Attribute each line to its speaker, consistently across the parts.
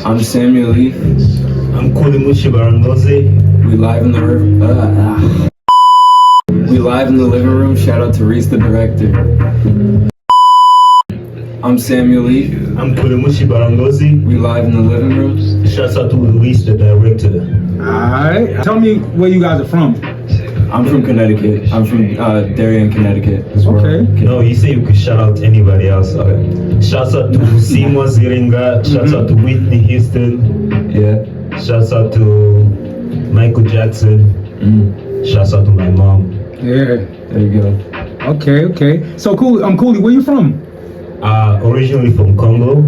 Speaker 1: I'm Samuel Lee.
Speaker 2: I'm Kuli Barangozi.
Speaker 1: We live in the We live in the living room. Shout out to Reese, the director. I'm Samuel Lee.
Speaker 2: I'm Kuli Barangozi.
Speaker 1: We live in the living room.
Speaker 2: Shout out to Reese, the director.
Speaker 3: Alright. Tell me where you guys are from.
Speaker 1: I'm from Connecticut. I'm from Darien, Connecticut.
Speaker 3: Okay.
Speaker 2: No, you say you could shout out anybody else. Okay. Shout out to Simon Ziringa. Shout out to Whitney Houston.
Speaker 1: Yeah.
Speaker 2: Shout out to Michael Jackson. Shout out to my mom.
Speaker 3: Yeah.
Speaker 1: There you go.
Speaker 3: Okay. So Kuli, where you from?
Speaker 2: Originally from Congo.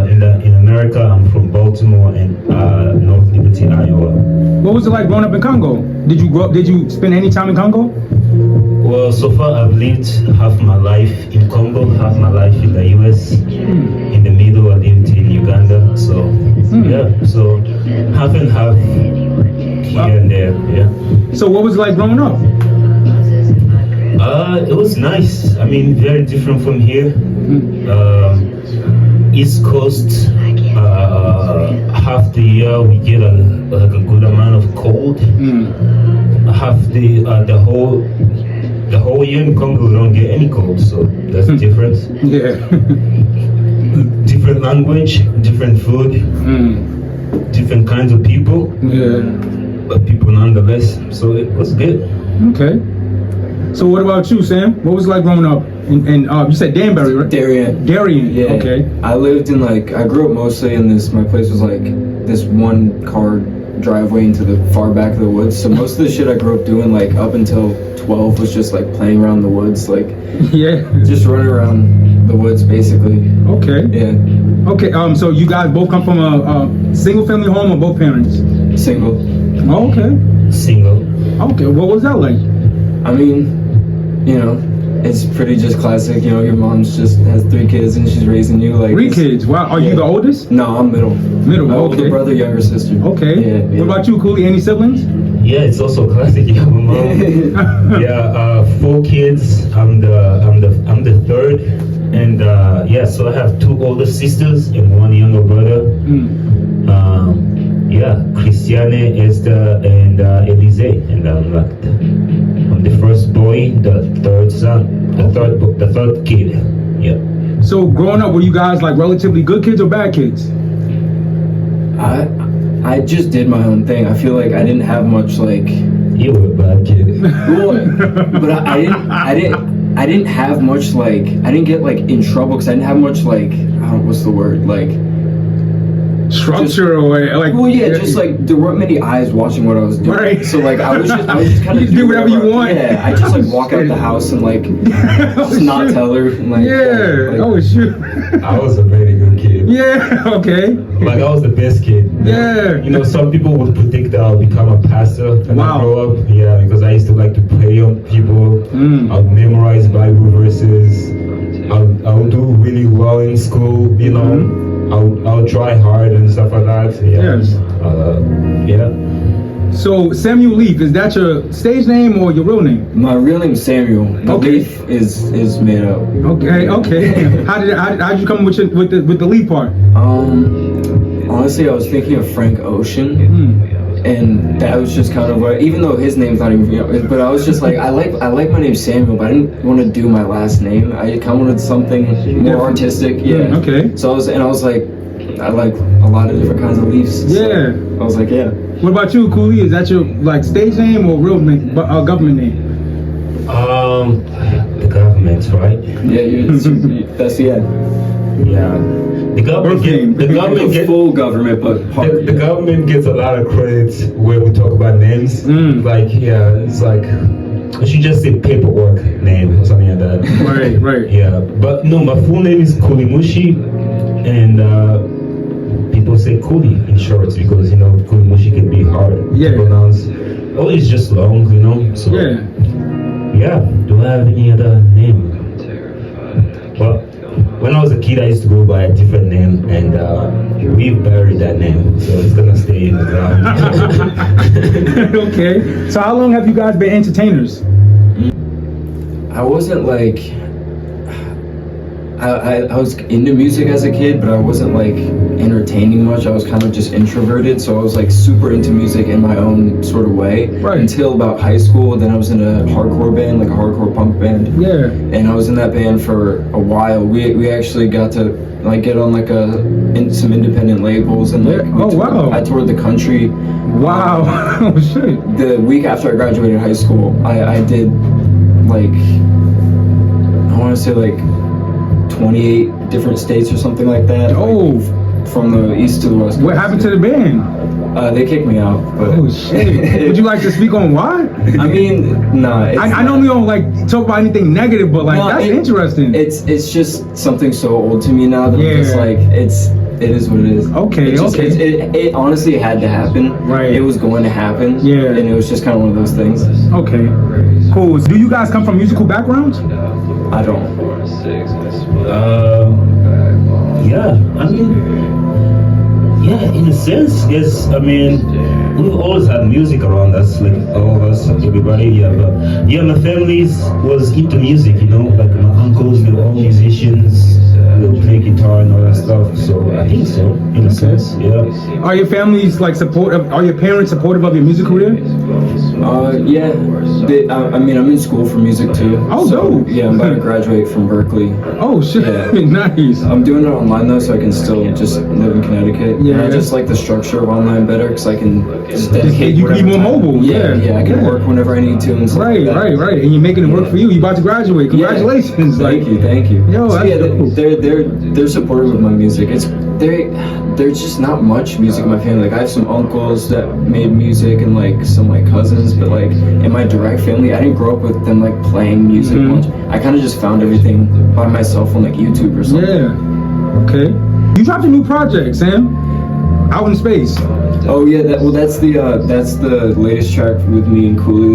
Speaker 2: In America, I'm from Baltimore and North Liberty, Iowa.
Speaker 3: What was it like growing up in Congo? Did you spend any time in Congo?
Speaker 2: Well, so far I've lived half my life in Congo, half my life in the US. In the middle, I lived in Uganda. So yeah, so half and half here and there. Yeah.
Speaker 3: So what was it like growing up?
Speaker 2: It was nice. I mean, very different from here. East Coast, half the year we get a good amount of cold. Half the whole year in Congo we don't get any cold, so that's different.
Speaker 3: Yeah.
Speaker 2: Different language, different food, different kinds of people.
Speaker 3: Yeah.
Speaker 2: But people nonetheless. So it was good.
Speaker 3: Okay. So what about you, Sam? What was it like growing up? And you said Danbury, right?
Speaker 1: Darien.
Speaker 3: Yeah. Okay.
Speaker 1: I lived in I grew up mostly in this. My place was like this one car driveway into the far back of the woods. So most of the shit I grew up doing, like up until 12, was just like playing around the woods, like
Speaker 3: Yeah.
Speaker 1: just running around the woods, basically.
Speaker 3: Okay.
Speaker 1: Yeah.
Speaker 3: Okay. So you guys both come from a single family home or both parents?
Speaker 1: Single.
Speaker 3: Oh, okay.
Speaker 2: Single.
Speaker 3: Okay. What was that like?
Speaker 1: I mean, you know, it's pretty just classic. You know, your mom's just has 3 kids and she's raising you like
Speaker 3: 3 kids. Wow. Are you the oldest?
Speaker 1: No, I'm middle.
Speaker 3: Middle. Okay.
Speaker 1: Older brother, younger sister.
Speaker 3: Okay.
Speaker 1: Yeah.
Speaker 3: What about you, Kuli? Any siblings?
Speaker 2: Yeah, it's also classic. Yeah, my mom. Yeah, 4 kids. I'm the third, and so I have 2 older sisters and 1 younger brother. Christiane, Esther, and Elise, and I'm the first boy, the third son, the third kid. Yeah.
Speaker 3: So growing up, were you guys like relatively good kids or bad kids?
Speaker 1: I just did my own thing. I feel like I didn't have much like.
Speaker 2: You were a bad kid.
Speaker 1: But I didn't have much like. I didn't get like in trouble because I didn't have much like. I don't know what's the word like.
Speaker 3: Structure or like.
Speaker 1: Well, yeah, just like there weren't many eyes watching what I was doing.
Speaker 3: Right.
Speaker 1: So like I was just kind of
Speaker 3: do whatever you want.
Speaker 1: Yeah, I just like walk out the house and like just not tell her. And, like,
Speaker 3: yeah.
Speaker 1: like,
Speaker 3: shoot.
Speaker 2: I was a very good kid.
Speaker 3: Yeah. Okay.
Speaker 2: Like I was the best kid.
Speaker 3: Yeah.
Speaker 2: You know, some people would predict that I'll become a pastor when I grow up. Yeah, because I used to like to pray on people. I'll memorize Bible verses. I'll do really well in school. You know. I'll try hard and stuff like that. Yeah.
Speaker 3: Yes.
Speaker 2: Yeah.
Speaker 3: So Samuel Leaf, is that your stage name or your real name?
Speaker 1: My real name's Samuel. The
Speaker 3: Okay.
Speaker 1: Leaf is made up.
Speaker 3: Okay. How did you come with the Leaf part?
Speaker 1: Honestly, I was thinking of Frank Ocean. And that was just kind of what, even though his name's not even, but I was just like, I like my name Samuel, but I didn't want to do my last name. I kind of wanted something more artistic. Yeah.
Speaker 3: Okay.
Speaker 1: So I was like, I like a lot of different kinds of leaves.
Speaker 3: Yeah.
Speaker 1: So I was like, yeah.
Speaker 3: What about you, Kuli? Is that your like stage name or real name, government name?
Speaker 2: The government, right?
Speaker 1: Yeah, that's
Speaker 2: Yeah. The government gets
Speaker 1: full government, but
Speaker 2: the government gets a lot of credit when we talk about names. Like, yeah, it's like I should just say paperwork name or something like that.
Speaker 3: Right.
Speaker 2: Yeah, but no, my full name is Kuli, and people say Kuli in short because you know Kuli can be hard to pronounce. Oh, it's just long, you know. So yeah. Do I have any other name? Well, when I was a kid, I used to go by a different name, and we buried that name, so it's gonna stay in the ground.
Speaker 3: Okay. So how long have you guys been entertainers?
Speaker 1: I wasn't like I was into music as a kid, but I wasn't like entertaining much. I was kind of just introverted, so I was like super into music in my own sort of way until about high school. Then I was in a hardcore band, like a hardcore punk band. Yeah. And I was in that band for a while. We actually got to like get on like some independent labels and like I toured the country. Wow. Oh shit. The week after I graduated high school, I did like I want to say like 28 different states or something like that. Oh, like, from the east to the west coast. What happened to the band? They kicked me out. But oh shit! Would you like to speak on why? I mean, nah. I know we don't like talk about anything negative, but like that's interesting. It's just something so old to me now that it's like it is what it is. Okay, it honestly had to happen. Right. It was going to happen. Yeah. And it was just kind of one of those things. Okay. Cool. Do you guys come from musical backgrounds? I don't.
Speaker 2: Yeah. I mean, yeah, in a sense, yes. I mean, we've always had music around us, like all of us, everybody. Yeah, but yeah, my family was into music. You know, like my uncles, they were all musicians. They would play guitar and all that stuff. So I think so, in a sense. Yeah.
Speaker 3: Are your families like supportive? Are your parents supportive of your music career?
Speaker 1: Yeah. I mean, I'm in school for music too. Oh, so, yeah, I'm about to graduate from Berkeley. Oh shit! Yeah. Nice. I'm doing it online though, so I can still just live in Connecticut. Yeah. And I just like the structure of online better because I can just dedicate. You can be more mobile. Yeah, I can work whenever I need to. And stuff right. And you're making it work for you. You're about to graduate. Congratulations! Thank you. Yo, so, yeah, cool. They're supportive of my music. There's just not much music in my family. Like I have some uncles that made music and like some like cousins, but like in my direct family, I didn't grow up with them like playing music much. I kind of just found everything by myself on like YouTube or something. Yeah. Okay. You dropped a new project, Sam. Out in Space. Oh yeah. That's the latest track with me and Kuli.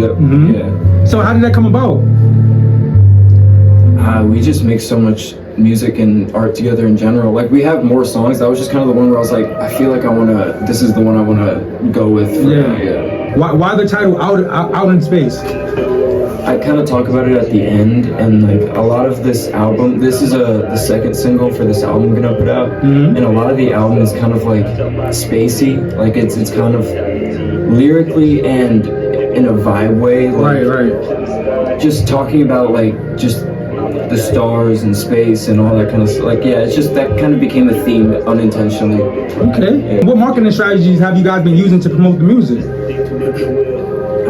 Speaker 1: Yeah. So how did that come about? We just make so much music and art together in general. Like we have more songs. That was just kind of the one where I was like, I feel like this is the one I want to go with. Yeah. Why the title Out in Space? I kind of talk about it at the end, and like a lot of this album, this is the second single for this album I'm gonna put out, and a lot of the album is kind of like spacey. Like it's kind of lyrically and in a vibe way. Like, right. Just talking about like just the stars and space and all that kind of stuff. Like, yeah, it's just that kind of became a theme unintentionally. Okay. Yeah. What marketing strategies have you guys been using to promote the music?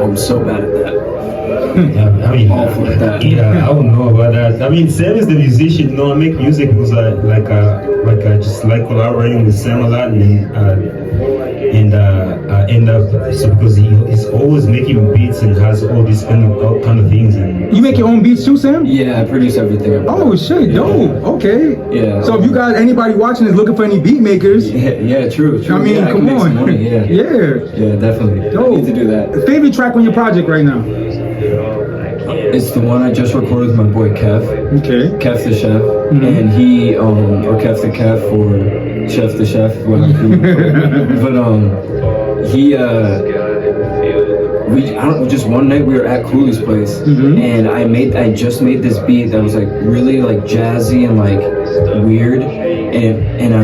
Speaker 1: I'm so bad at that.
Speaker 2: Yeah, I mean, awful at that. Yeah, I don't know about that. I mean, Sam is the musician. You know, I make music because I just like collaborating with Sam a lot, and I end up because he's always making beats and has all these kind of things. And
Speaker 3: you make your own beats too, Sam?
Speaker 1: Yeah, I produce everything.
Speaker 3: Oh shit, dope. Okay. Yeah. So if you guys, anybody watching is looking for any beat makers?
Speaker 1: Yeah, true.
Speaker 3: I mean,
Speaker 1: yeah,
Speaker 3: come on.
Speaker 1: Money, yeah.
Speaker 3: Yeah,
Speaker 1: definitely. Dope. I need to do that.
Speaker 3: Favorite track on your project right now?
Speaker 1: It's the one I just recorded with my boy Kev. Okay. Kev the Chef. And he, or Kev the Kev, or Chef the Chef, whatever. But just one night we were at Kuli's place, and I just made this beat that was like really like jazzy and like weird, and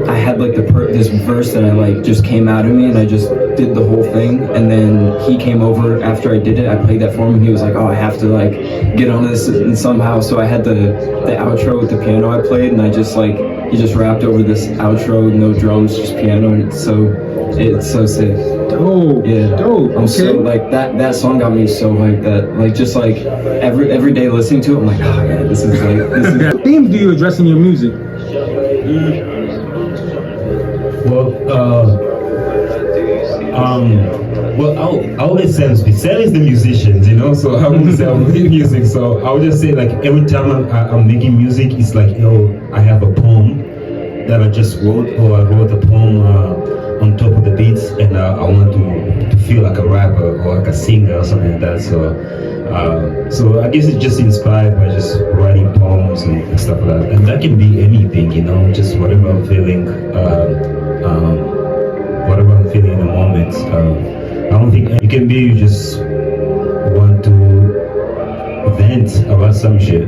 Speaker 1: I had like this verse that I like just came out of me, and I just did the whole thing, and then he came over after I did it. I played that for him, and he was like, "Oh, I have to like get on this and somehow." So I had the outro with the piano I played, and he just rapped over this outro, no drums, just piano, and it's so sick. Dope. Yeah. Dope. I'm so like that song got me so hyped that like just like every day listening to it, I'm like, oh yeah, this is. What themes do you address in your music?
Speaker 2: Well, I always say Sam is the musicians, you know, so I wouldn't say I'm making music. So I would just say like every time I'm making music, it's like, I have a poem that I just wrote, or I wrote a poem on top of the beats, and I want to feel like a rapper or like a singer or something like that. So I guess it's just inspired by just writing poems and stuff like that. And that can be anything, you know, just whatever I'm feeling. Whatever I'm feeling in the moment. I don't think it can be you just want to vent about some shit.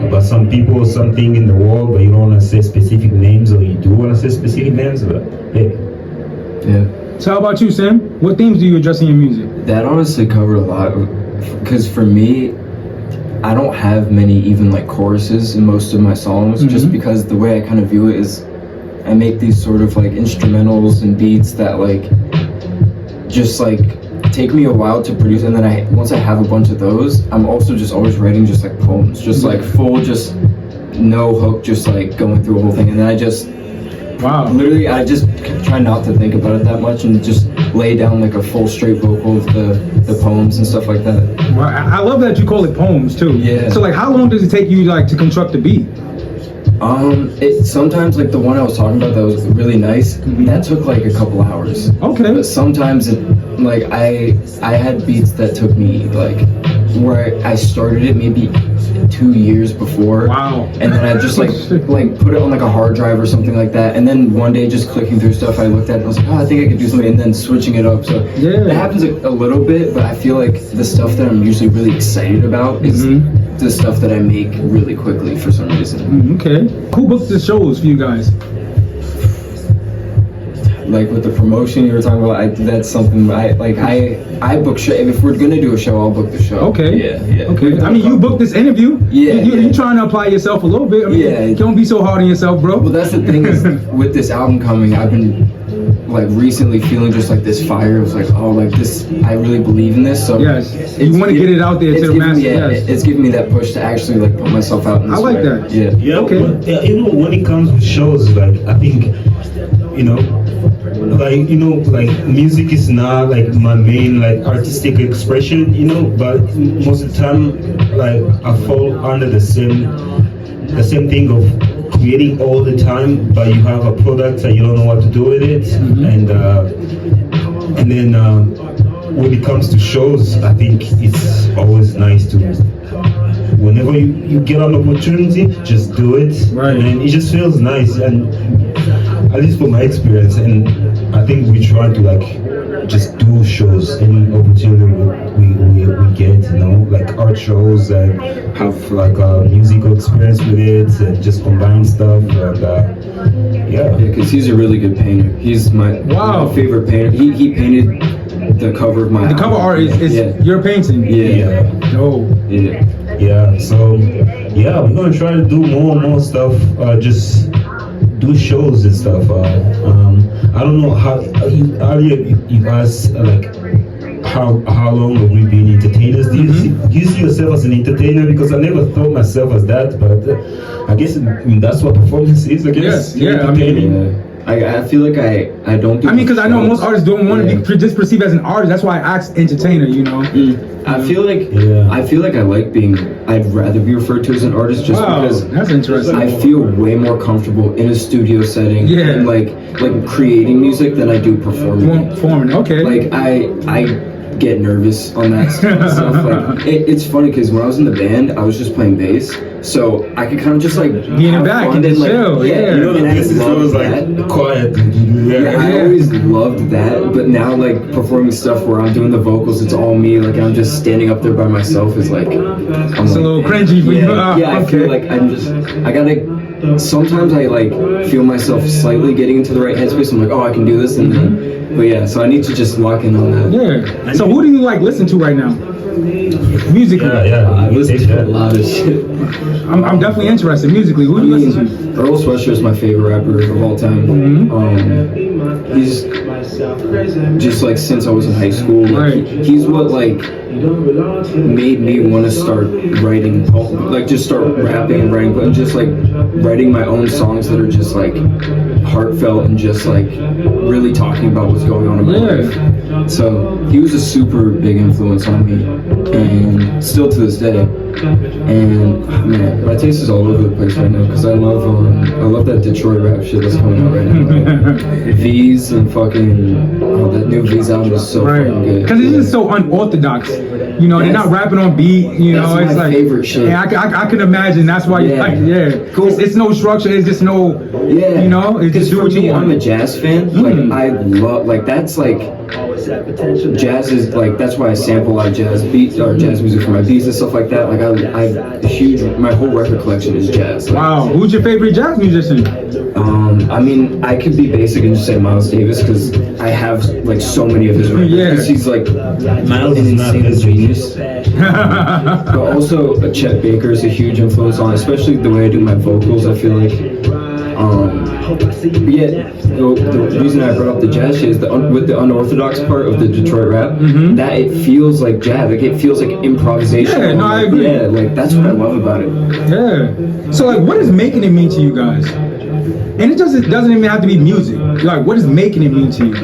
Speaker 2: about some people, something in the world, but you don't want to say specific names, or you do want to say specific names, but
Speaker 1: Yeah.
Speaker 3: So how about you, Sam? What themes do you address in your music?
Speaker 1: That honestly covered a lot, because for me, I don't have many even like choruses in most of my songs, just because the way I kind of view it is I make these sort of like instrumentals and beats that like just like take me a while to produce, and then once I have a bunch of those, I'm also just always writing just like poems, just like full, just no hook, just like going through a whole thing, and then I just literally I just try not to think about it that much and just lay down like a full straight vocal of the poems and stuff like that.
Speaker 3: Well, I love that you call it poems too.
Speaker 1: Yeah.
Speaker 3: So like, how long does it take you like to construct a beat?
Speaker 1: It sometimes, like the one I was talking about that was really nice, that took like a couple hours.
Speaker 3: Okay.
Speaker 1: But sometimes it, like I had beats that took me like where I started it maybe 2 years before.
Speaker 3: Wow.
Speaker 1: And then I just like put it on like a hard drive or something like that, and then one day just clicking through stuff, I looked at it and I was like, oh, I think I could do something, and then switching it up. So that happens a little bit, but I feel like the stuff that I'm usually really excited about is the stuff that I make really quickly for some reason.
Speaker 3: Okay. Who books the shows for you guys?
Speaker 1: Like with the promotion you were talking about, that's something I book show. If we're gonna do a show, I'll book the show.
Speaker 3: Okay.
Speaker 1: Yeah.
Speaker 3: Okay. I mean, you booked this interview.
Speaker 1: Yeah.
Speaker 3: You're trying to apply yourself a little bit. I mean, don't be so hard on yourself, bro.
Speaker 1: Well, that's the thing is, with this album coming, I've been like recently feeling just like this fire. It was like, oh, like this, I really believe in this. So
Speaker 3: yes, you want to get it out there to the masses.
Speaker 1: It's giving me that push to actually like put myself out in this way.
Speaker 3: That.
Speaker 2: Yeah.
Speaker 3: Okay.
Speaker 2: But, you know, when it comes with shows, like I think, like music is not like my main like artistic expression, but most of the time, like I fall under the same thing of creating all the time, but you have a product and you don't know what to do with it, and then when it comes to shows, I think it's always nice to, whenever you get an opportunity, just do it,
Speaker 3: right?
Speaker 2: And it just feels nice, and at least from my experience, and I think we try to like just do shows, any opportunity we get, like art shows, and have like a musical experience with it, and just combine stuff, and yeah,
Speaker 1: because he's a really good painter. He's my favorite painter. He painted the cover of my album.
Speaker 3: Cover art is your painting.
Speaker 2: Yeah. So yeah, we're gonna try to do more and more stuff. Just do shows and stuff. I don't know how earlier you asked like how long have we been entertainers? Do you see yourself as an entertainer? Because I never thought myself as that, but I guess that's what performance is. I guess.
Speaker 3: Yeah.
Speaker 1: I feel like I don't do.
Speaker 3: I mean, because I know most artists don't want to be just perceived as an artist. That's why I asked entertainer.
Speaker 1: I feel like I like being. I'd rather be referred to as an artist just because
Speaker 3: that's interesting.
Speaker 1: I feel way more comfortable in a studio setting and like creating music than I do performing.
Speaker 3: Okay.
Speaker 1: Like I get nervous on that stuff. Like it's funny because when I was in the band, I was just playing bass, so I could kind of just like
Speaker 3: be in the back and
Speaker 1: like,
Speaker 3: chill.
Speaker 1: And I loved
Speaker 2: like quiet.
Speaker 1: I always loved that, but now like performing stuff where I'm doing the vocals, it's all me. Like I'm just standing up there by myself is like
Speaker 3: it's a little cringy for you.
Speaker 1: I feel like I gotta. Sometimes I like feel myself slightly getting into the right headspace. I'm like, oh, I can do this, and then. But yeah, so I need to just lock in on that.
Speaker 3: Yeah. So who do you like listen to right now? Musically.
Speaker 1: I listen to a lot of shit.
Speaker 3: I'm definitely interested musically. Who do you listen to?
Speaker 1: Earl Sweatshirt is my favorite rapper of all time. He's just like since I was in high school. Like, he's what like made me want to start writing, like just start rapping and writing, but just like writing my own songs that are just like heartfelt and just like really talking about what's going on in my life. So he was a super big influence on me, and still to this day. And man, my taste is all over the place right now because I love that Detroit rap shit that's coming out right now. Like, V's and fucking that new V's album is so fucking good.
Speaker 3: Because it's just so unorthodox. you know, they're not rapping on beat. You know,
Speaker 1: that's
Speaker 3: it's
Speaker 1: my
Speaker 3: like
Speaker 1: favorite shit.
Speaker 3: Yeah, I can imagine. That's why you like,
Speaker 1: Cool.
Speaker 3: It's no structure. It's just no, you know, it's just do what you want.
Speaker 1: I'm a jazz fan. Like I love, like that's like jazz is like, that's why I sample a lot of jazz beats or jazz music for my beats and stuff like that. Like I huge, my whole record collection is jazz. Like,
Speaker 3: Wow, who's your favorite jazz musician?
Speaker 1: I mean, I could be basic and just say Miles Davis because I have like so many of his records.
Speaker 3: Yeah.
Speaker 1: He's like
Speaker 2: Miles
Speaker 1: an
Speaker 2: is not
Speaker 1: insane
Speaker 2: his
Speaker 1: genius. But also Chet Baker is a huge influence on, especially the way I do my vocals. I feel like, the reason I brought up the jazz shit is with the unorthodox part of the Detroit rap, that it feels like jazz, like it feels like improvisation.
Speaker 3: Yeah, no, I agree.
Speaker 1: Yeah, like that's what I love about it.
Speaker 3: Yeah. So like, what does making it mean to you guys? And it doesn't even have to be music. Like, what does making it mean to you?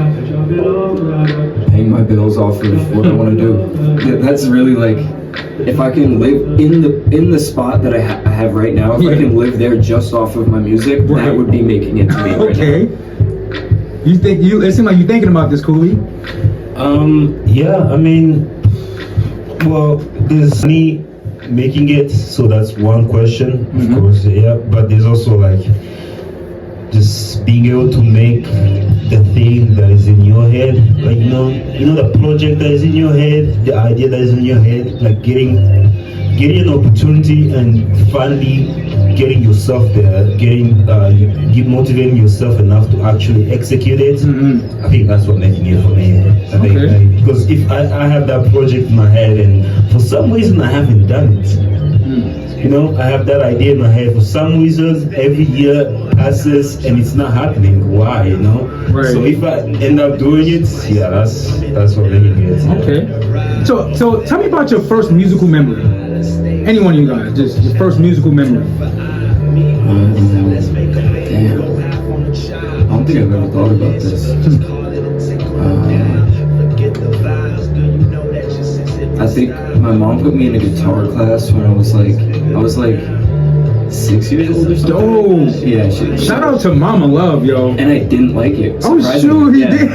Speaker 1: Paying my bills off of what I want to do. That's really like, if I can live in the spot that I have right now, if I can live there just off of my music, that would be making it to me right now.
Speaker 3: It seems like you're thinking about this, Kuli.
Speaker 2: Yeah, I mean, well, there's me making it, so that's one question, of course, yeah, but there's also like just being able to make the thing that is in your head, like you know the project that is in your head, the idea that is in your head, like getting an opportunity and finally getting yourself there, motivating yourself enough to actually execute it. I think that's what making it for me. I think because if I have that project in my head and for some reason I haven't done it, you know, I have that idea in my head for some reason every year passes and it's not happening. Why, you know?
Speaker 3: Right.
Speaker 2: So if I end up doing it, yeah, that's what making it.
Speaker 3: Okay. So tell me about your first musical memory. Any one of you guys, just your first musical memory.
Speaker 1: Damn. I don't think I've ever thought about this. I think my mom put me in a guitar class when I was like 6 years old or something.
Speaker 3: Oh,
Speaker 1: yeah.
Speaker 3: Shout out to Mama Love, yo.
Speaker 1: And I didn't like it.
Speaker 3: Oh shoot, he did.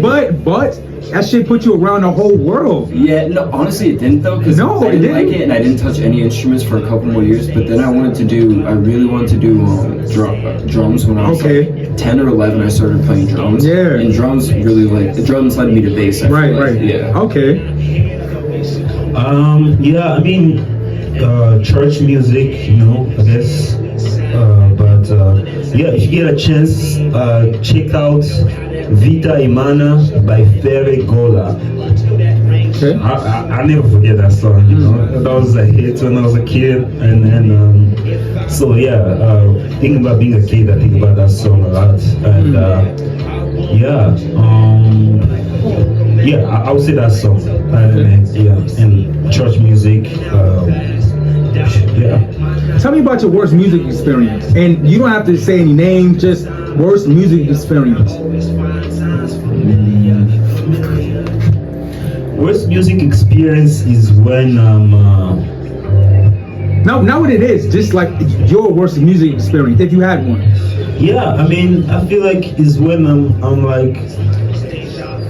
Speaker 1: But
Speaker 3: that shit put you around the whole world.
Speaker 1: Yeah, no, honestly it didn't though, because I didn't like it and I didn't touch any instruments for a couple more years, but then I really wanted to do drums when I was like 10 or 11. I started playing drums.
Speaker 3: Yeah.
Speaker 1: And drums led me to bass.
Speaker 3: Right.
Speaker 1: Yeah.
Speaker 3: Okay.
Speaker 2: Yeah, I mean, church music, you know, I guess. But yeah, if you get a chance, check out Vita Imana by Fere Gola.
Speaker 3: Okay.
Speaker 2: I never forget that song, you know. That was a hit when I was a kid, and so yeah, thinking about being a kid, I think about that song a lot, and I would say that song, and church music, yeah.
Speaker 3: Tell me about your worst music experience, and you don't have to say any names, just worst music experience.
Speaker 2: Worst music experience is when
Speaker 3: Not what it is, just like your worst music experience, if you had one.
Speaker 2: Yeah, I mean, I feel like is when I'm like,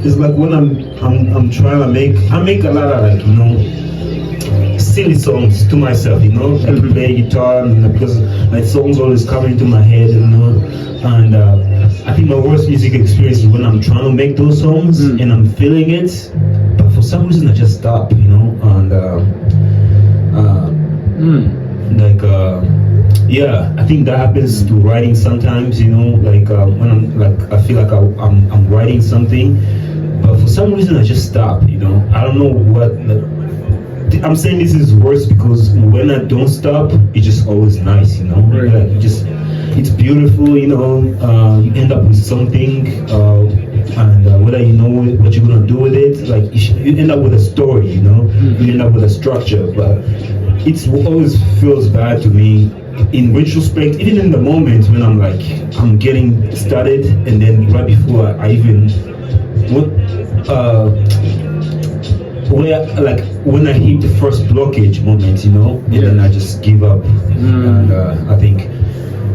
Speaker 2: it's like when I'm trying to make a lot of like, you know, silly songs to myself, you know, like play guitar because my songs always come into my head, you know, and I think my worst music experience is when I'm trying to make those songs and I'm feeling it, but for some reason I just stop, you know, and yeah, I think that happens to writing sometimes, you know, like when I'm like, I feel like I'm writing something, but for some reason I just stop, you know. I don't know what. I'm saying this is worse because when I don't stop, it's just always nice, you know.
Speaker 3: Right.
Speaker 2: Like it's beautiful, you know. You end up with something, and whether you know what you're gonna do with it, like you end up with a story, you know. You end up with a structure, but it always feels bad to me. In retrospect, even in the moment when I'm like, I'm getting started, and then right before I even, when I hit the first blockage moment, you know, and then I just give up. And I think,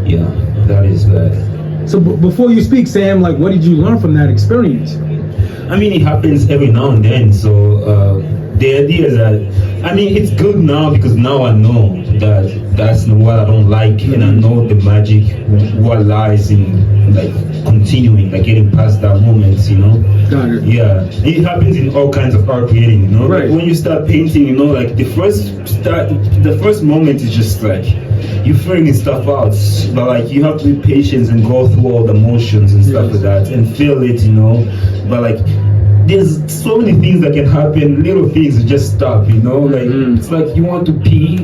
Speaker 2: yeah, that is bad.
Speaker 3: So before you speak, Sam, like, what did you learn from that experience?
Speaker 2: I mean, it happens every now and then. So the idea is that, I mean, it's good now because now I know that that's what I don't like, and I know the magic what lies in like continuing, like getting past that moment, you know.
Speaker 3: Got it.
Speaker 2: Yeah, it happens in all kinds of art creating, you know.
Speaker 3: Right.
Speaker 2: Like when you start painting, you know, like the first moment is just like you're figuring stuff out, but like you have to be patient and go through all the motions and stuff like that and feel it, you know. But like there's so many things that can happen, little things that just stop, you know. Like it's like you want to pee,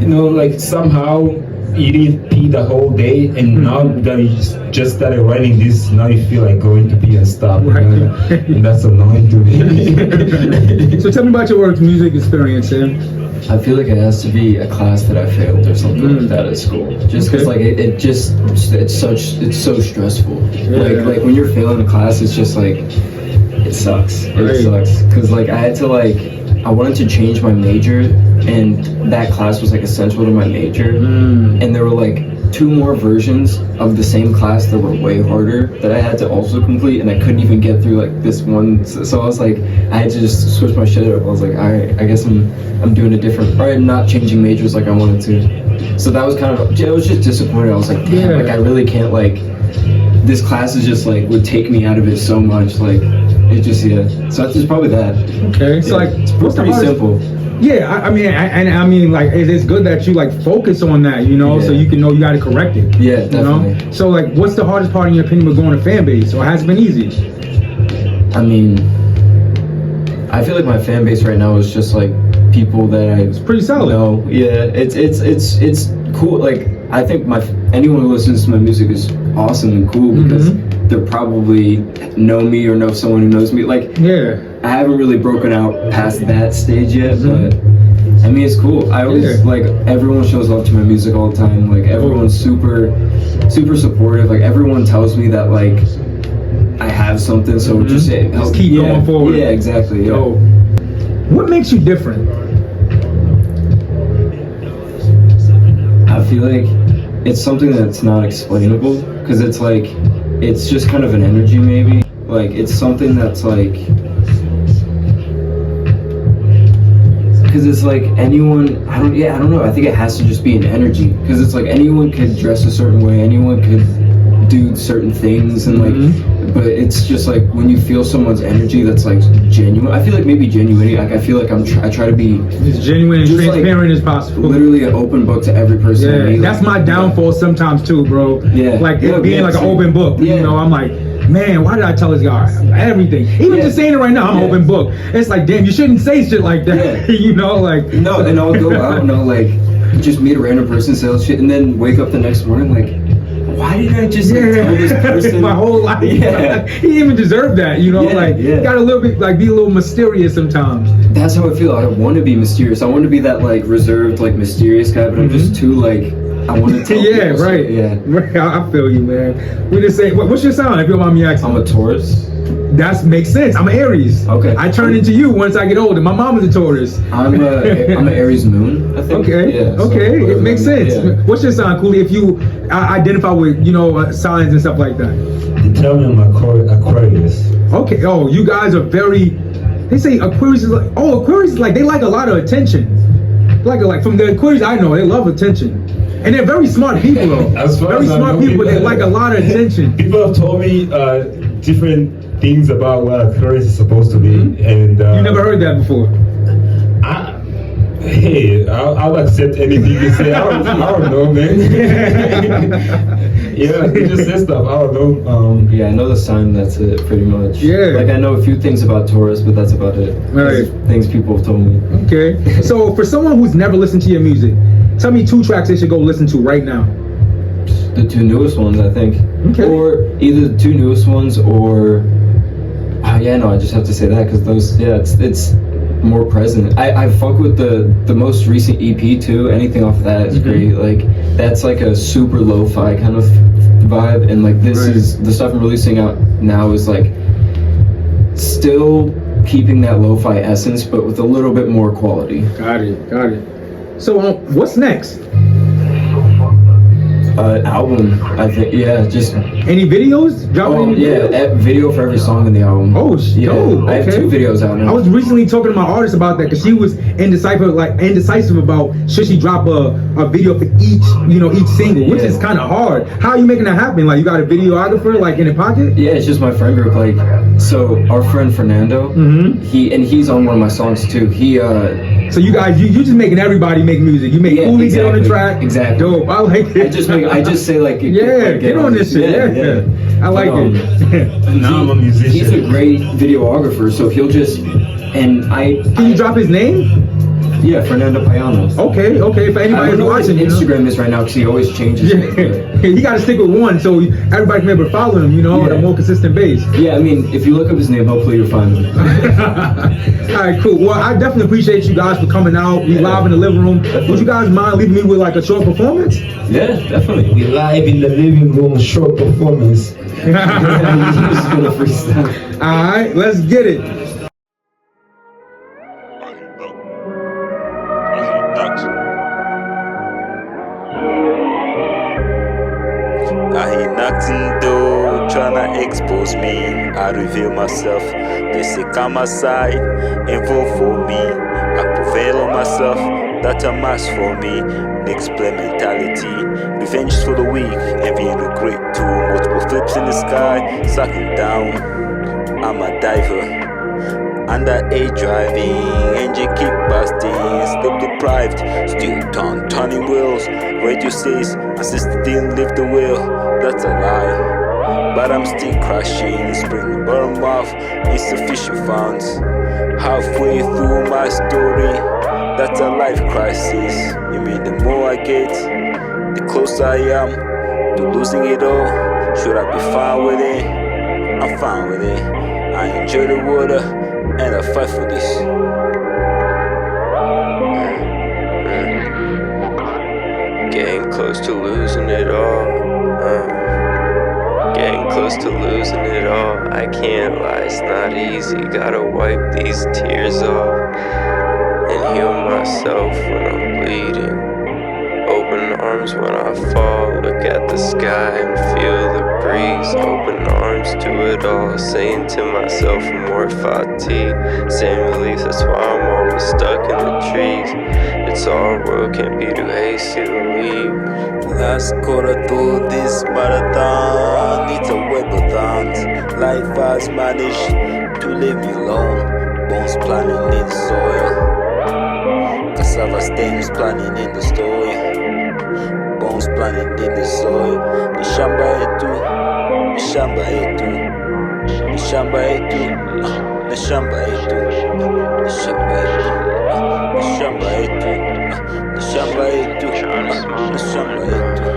Speaker 2: you know, like somehow you didn't pee the whole day, and now that you just started writing this, now you feel like going to pee and stop,
Speaker 3: Right.
Speaker 2: you know? And that's annoying to me.
Speaker 3: So tell me about your work music experience, Sam.
Speaker 1: I feel like it has to be a class that I failed or something like that at school. Just because like it's so stressful. Like when you're failing a class, it's just like it sucks. It sucks because like I wanted to change my major, and that class was like essential to my major, and there were like 2 more versions of the same class that were way harder that I had to also complete, and I couldn't even get through like this one. So I was like, I had to just switch my shit up. I was like, all right, I guess I'm doing a different, or I'm not changing majors like I wanted to. So that was kind of, I was just disappointed. I was like, damn, like I really can't, like this class is just like would take me out of it so much, like it just So that's just probably that.
Speaker 3: Okay, so like
Speaker 1: it's pretty simple.
Speaker 3: Yeah, I mean, like it's good that you like focus on that, you know, so you can know you got to correct it.
Speaker 1: Yeah, definitely.
Speaker 3: You know? So like, what's the hardest part in your opinion with growing a fan base, or has it been easy?
Speaker 1: I mean, I feel like my fan base right now is just like people that
Speaker 3: It's pretty solid.
Speaker 1: know. Yeah, it's cool. Like I think anyone who listens to my music is awesome and cool because they probably know me or know someone who knows me. Like I haven't really broken out past that stage yet, but I mean it's cool. I always like everyone shows love to my music all the time. Like everyone's super supportive. Like everyone tells me that like I have something, so just
Speaker 3: keep going forward.
Speaker 1: Yeah, exactly. Yeah.
Speaker 3: So, what makes you different?
Speaker 1: I feel like it's something that's not explainable because it's like it's just kind of an energy maybe. Like it's something that's like because it's like anyone I don't know. I think it has to just be an energy because it's like anyone could dress a certain way, anyone could do certain things and like but it's just like when you feel someone's energy that's like genuine. I feel like maybe genuine. Like I feel like I try to be
Speaker 3: as genuine and transparent as possible.
Speaker 1: Literally an open book to every person. I meet.
Speaker 3: That's my downfall sometimes too, bro. Like being like an open book. You know, I'm like, man, why did I tell this guy everything? Even just saying it right now, I'm an open book. It's like, damn, you shouldn't say shit like that. You know, like
Speaker 1: no, and I'll go out and I'll like just meet a random person, sell shit, and then wake up the next morning like, why did I just tell this person
Speaker 3: my whole life? He didn't even deserve that, you know. Got a little bit like be a little mysterious sometimes.
Speaker 1: That's how I feel. I want to be mysterious. I want to be that like reserved, like mysterious guy, but I'm just too like I want to tell people.
Speaker 3: Right. I feel you, man. We just say, what's your sign? If you don't mind me asking.
Speaker 1: I'm a Taurus.
Speaker 3: That makes sense. I'm an Aries.
Speaker 1: Okay.
Speaker 3: I turn into you once I get older. My mom is a Taurus.
Speaker 1: I'm an Aries moon, I think.
Speaker 3: Okay.
Speaker 1: Yeah,
Speaker 3: okay.
Speaker 1: So
Speaker 3: it makes sense. Yeah. What's your sign, Kuli? If you identify with, you know, signs and stuff like that.
Speaker 2: They tell me I'm Aquarius.
Speaker 3: Okay. Oh, you guys are very. They say Aquarius is like. Oh, Aquarius is like they like a lot of attention. Like from the Aquarius I know, they love attention. And they're very smart people, though. Very smart people, but they like a lot of attention.
Speaker 2: People have told me different things about what Aquarius is supposed to be, and
Speaker 3: you never heard that before.
Speaker 2: I'll accept anything you say. I don't know, man. They just say stuff. I don't know.
Speaker 1: I know the sign. That's it, pretty much. Like I know a few things about Taurus, but that's about it.
Speaker 3: Right.
Speaker 1: Things people have told me.
Speaker 3: Okay. So for someone who's never listened to your music, tell me 2 tracks they should go listen to right now.
Speaker 1: The 2 newest ones, I think.
Speaker 3: Okay.
Speaker 1: Or either the 2 newest ones or I just have to say that because those, it's more present. I fuck with the most recent EP too. Anything off of that is great. Like that's like a super lo-fi kind of vibe, and like this is the stuff I'm releasing out now is like still keeping that lo-fi essence, but with a little bit more quality.
Speaker 3: Got it. So what's next?
Speaker 1: Album, I think. Just
Speaker 3: Any videos?
Speaker 1: Oh yeah, video for every song in the album.
Speaker 3: Oh,
Speaker 1: yeah.
Speaker 3: dope.
Speaker 1: I have
Speaker 3: Okay.
Speaker 1: 2 videos out now.
Speaker 3: I was recently talking to my artist about that because she was indecisive about should she drop a video for each single, which is kind of hard. How are you making that happen? Like you got a videographer like in the pocket?
Speaker 1: Yeah, it's just my friend group. Like, so our friend Fernando, he's on one of my songs too.
Speaker 3: So you guys, you just making everybody make music. You make Kuli get on the track.
Speaker 1: Exactly.
Speaker 3: Dope. I like it.
Speaker 1: I just say like,
Speaker 3: get on this shit. Yeah. I like it.
Speaker 2: Now I'm a musician.
Speaker 1: He's a great videographer, so he'll just
Speaker 3: Can you drop his name?
Speaker 1: Yeah, Fernando Payano.
Speaker 3: Okay. For
Speaker 1: I
Speaker 3: anybody
Speaker 1: don't know what
Speaker 3: watching,
Speaker 1: Instagram is right now because he always changes it.
Speaker 3: You got to stick with one so everybody can be able to follow him. On a more consistent base.
Speaker 1: Yeah, I mean, if you look up his name, hopefully you'll find him.
Speaker 3: All right, cool. Well, I definitely appreciate you guys for coming out. We live in the living room. Would you guys mind leaving me with like a short performance?
Speaker 1: Yeah, definitely.
Speaker 2: We live in the living room, short performance.
Speaker 1: He's just gonna freestyle.
Speaker 3: All right, let's get it.
Speaker 4: I hear nothing though, tryna expose me. I reveal myself, they say come aside and vote for me. I prevail on myself, that's a must for me. Next play mentality, revenge for the weak, envy and regret too. Multiple flips in the sky, sucking down. I'm a diver. Underage driving, engine keep busting, sleep deprived, still turning wheels. Radio says my sister didn't lift the wheel, that's a lie. But I'm still crashing, spring the bottom off, insufficient funds. Halfway through my story, that's a life crisis. You mean the more I get, the closer I am to losing it all. Should I be fine with it? I'm fine with it. I enjoy the water and I fight for this.
Speaker 5: Getting close to losing it all. Getting close to losing it all. I can't lie, it's not easy. Gotta wipe these tears off and heal myself when I'm bleeding. Open arms when I fall. Look at the sky and feel the breeze. Open arms to it all. Saying to myself, more fatigue. Same relief, that's why I'm always stuck in the trees. It's all world, can't be too hasty to leave.
Speaker 4: Last quarter through this marathon, it's a web of thorns. Life has managed to leave me alone. Bones planning in the soil. Cassava stems planning in the soil. Bones planning in the soil. The shamba etu, the shamba etu, the shamba etu, the shamba etu, the shamba etu, the shamba etu, the shamba etu, the shamba etu.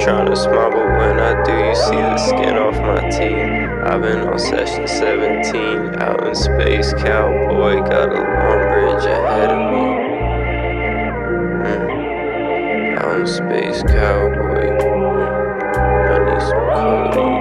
Speaker 5: Tryna smile, but when I do, you see the skin off my teeth. I've been on session 17, out in space, cowboy, got a long bridge ahead of me. Out in space, cowboy, I need some codeine.